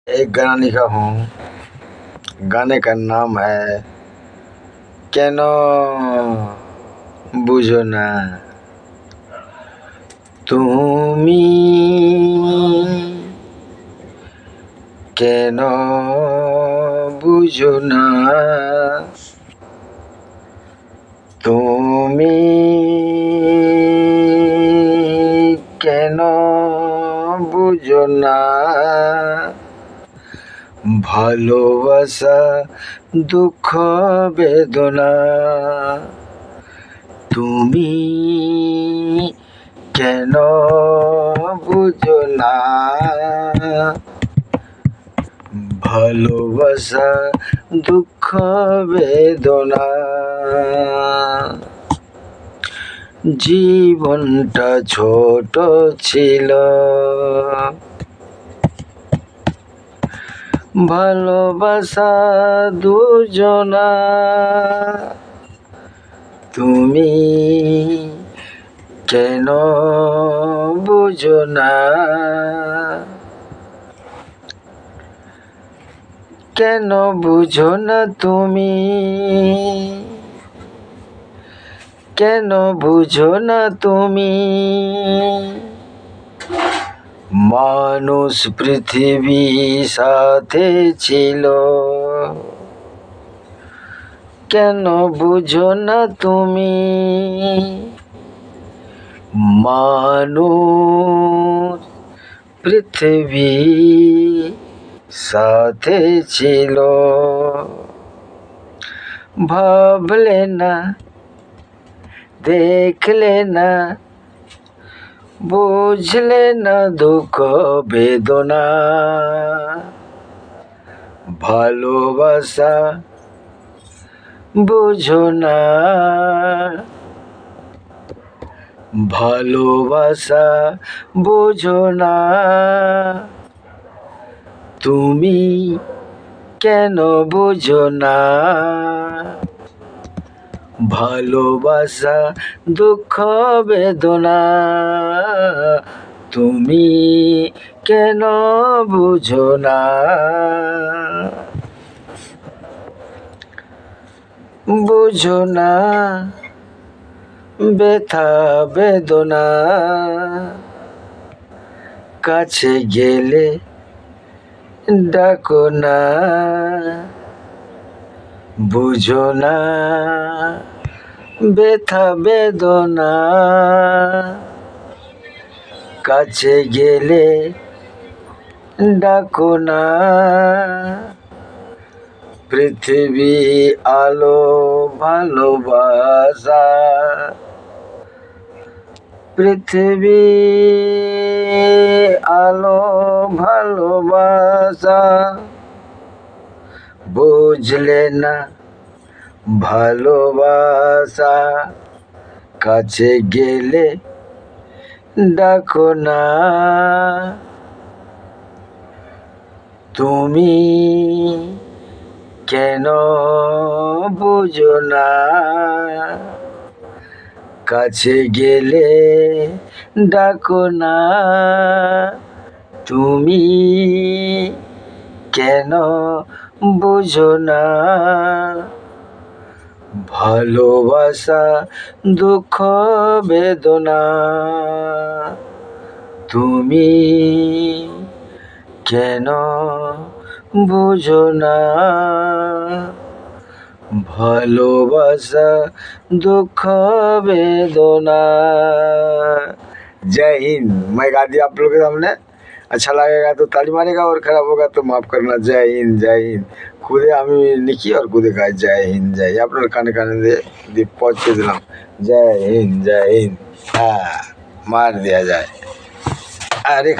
एक गाना लिखा हूँ। गाने का नाम है केनो बुझो ना तुमी, केनो बुझो ना तुमी, केनो बुझो ना ভালোবাসা দুঃখ বেদনা তুমি কেন বুঝো না ভালোবাসা দুঃখ বেদনা জীবনটা ছোট ছিল ভালোবাসা দুজনা তুমি কেন বুঝো না কেন বুঝো না তুমি কেন বুঝো না তুমি মানুষ পৃথিবী সাথে ছিল কেন বুঝো না তুমি মানুষ পৃথিবী সাথে ছিল ভাবলে না দেখলে না বুঝলে না দুঃখ বেদনা ভালোবাসা বুঝো না ভালোবাসা বুঝো না তুমি কেন বুঝো না ভালোবাসা দুঃখ বেদনা তুমি কেন বুঝো না বুঝো না ব্যথা বেদনা কাছে গেলে ডাকো না বুঝো না ব্যথা বেদনা কাছে গেলে ডাকো না পৃথিবী আলো ভালোবাসা পৃথিবী আলো ভালোবাসা বুঝলে না ভালোবাসা কাছে গেলে ডাকো না তুমি কেন বুঝো না কাছে গেলে ডাকো না তুমি কেন বুঝো না ভালোবাসা দুঃখ বেদনা তুমি কেন বুঝো না ভালোবাসা दुख वेदना। जय हिंद। मैं गा दिया आप लोगों के सामने, अच्छा लगेगा तो ताली मारेगा और खराब होगा तो माफ़ करना। जय हिंद जय हिंद। खुदे আমি লিখি আর খুদে গাই জয় হিন্দ জয়। আপনার কানে কানে দিয়ে পৌঁছে দিলাম জয় হিন্দ জয় হিন্দ। হ্যাঁ মার দেওয়া যায়। আরে